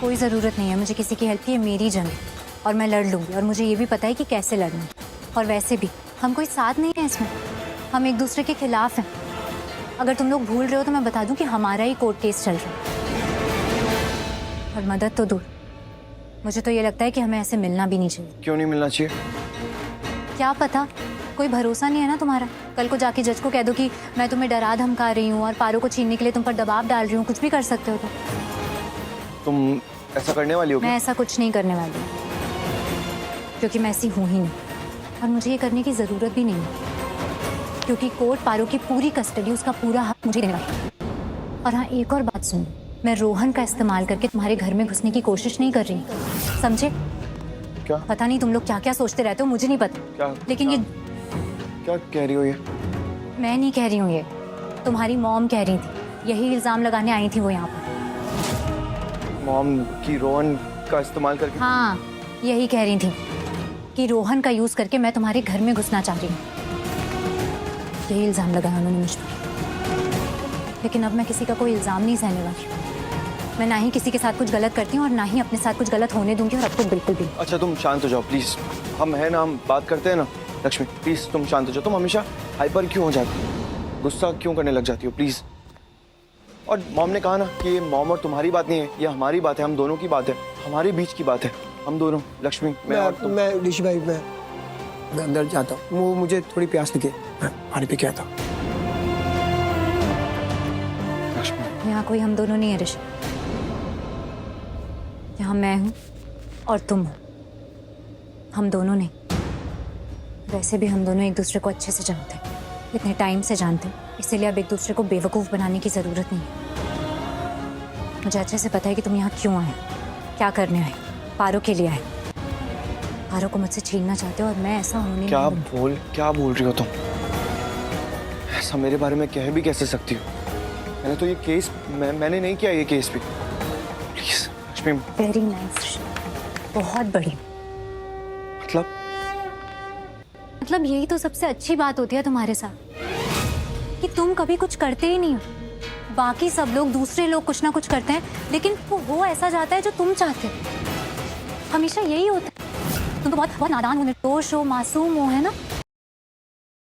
कोई ज़रूरत नहीं है मुझे किसी की हेल्प की, ये मेरी जंग है और मैं लड़ लूँगी। और मुझे ये भी पता है कि कैसे लड़ना है। और वैसे भी हम कोई साथ नहीं है इसमें, हम एक दूसरे के खिलाफ हैं। अगर तुम लोग भूल रहे हो तो मैं बता दूं कि हमारा ही कोर्ट केस चल रहा है। और मदद तो दूर, मुझे तो ये लगता है कि हमें ऐसे मिलना भी नहीं चाहिए। क्यों नहीं मिलना चाहिए? क्या पता, कोई भरोसा नहीं है ना तुम्हारा। कल को जाके जज को कह दो कि मैं तुम्हें डरा धमका रही हूँ और पारो को छीनने के लिए तुम पर दबाव डाल रही हूँ। कुछ भी कर सकते हो तुम ऐसा करने वाली हो क्या? मैं ऐसा कुछ नहीं करने वाली हूँ, क्योंकि मैं ऐसी हूँ ही नहीं और मुझे ये करने की ज़रूरत भी नहीं है, क्योंकि कोर्ट पारो की पूरी कस्टडी, उसका पूरा हक मुझे देने वाला है। और हाँ, एक और बात सुनो, मैं रोहन का इस्तेमाल करके तुम्हारे घर में घुसने की कोशिश नहीं कर रही, समझे? क्या? पता नहीं तुम लोग क्या क्या सोचते रहते हो, मुझे नहीं पता। क्या? लेकिन क्या? ये क्या कह रही हो ये? मैं नहीं कह रही हूँ, ये तुम्हारी मॉम कह रही थी। यही इल्जाम लगाने आई थी वो यहाँ पर। मॉम की रोहन का इस्तेमाल करके? हाँ, यही कह रही थी कि रोहन का यूज करके मैं तुम्हारे घर में घुसना चाह रही हूँ। यही इल्जाम लगाया उन्होंने मुझ पर। लेकिन अब मैं किसी का कोई इल्जाम नहीं सहने वाली। मैं ना ही किसी के साथ कुछ गलत करती हूँ और ना ही अपने साथ कुछ गलत होने दूंगी, और अब तो बिल्कुल भी। अच्छा तुम शांत हो जाओ प्लीज। हम है ना, हम बात करते हैं ना। लक्ष्मी प्लीज तुम शांत हो जाओ। तुम हमेशा हाइपर क्यों हो जाती हो? गुस्सा क्यों करने लग जाती हो? प्लीज। और मॉम ने कहा ना कि ये मॉम और तुम्हारी बात नहीं है, ये हमारी बात है, हम दोनों की बात है, हमारे बीच की बात है, हम दोनों। लक्ष्मी मैं ऋषि भाई, मैं अंदर जाता हूँ। वो मुझे थोड़ी प्यास लगी, मैं पानी पी के आता हूँ। लक्ष्मी यहाँ कोई हम दोनों नहीं है ऋषि, यहाँ मैं हूँ और तुम हो, हम दोनों नहीं। वैसे भी हम दोनों एक दूसरे को अच्छे से जानते हैं, इतने टाइम से जानते हैं, इसीलिए अब एक दूसरे को बेवकूफ़ बनाने की ज़रूरत नहीं है। मुझे अच्छे से पता है कि तुम यहाँ क्यों आए, क्या करने आए। पारो के लिए आए। पारो को मुझसे छीनना चाहते हो और मैं ऐसा होने क्या नहीं दूंगी। क्या बोल रही हो तुम? ऐसा मेरे बारे में कह भी कैसे सकती हो? मैंने तो ये केस मैंने नहीं किया, ये केस भी। प्लीज लक्ष्मी। वेरी नाइस, बहुत बढ़िया। मतलब यही तो सबसे अच्छी बात होती है तुम्हारे साथ, कि तुम कभी कुछ करते ही नहीं हो। बाकी सब लोग, दूसरे लोग कुछ ना कुछ करते हैं, लेकिन वो हो ऐसा जाता है जो तुम चाहते हो। हमेशा यही होता है। तुम तो बहुत नादान हो, निर्दोष हो, मासूम हो, है ना?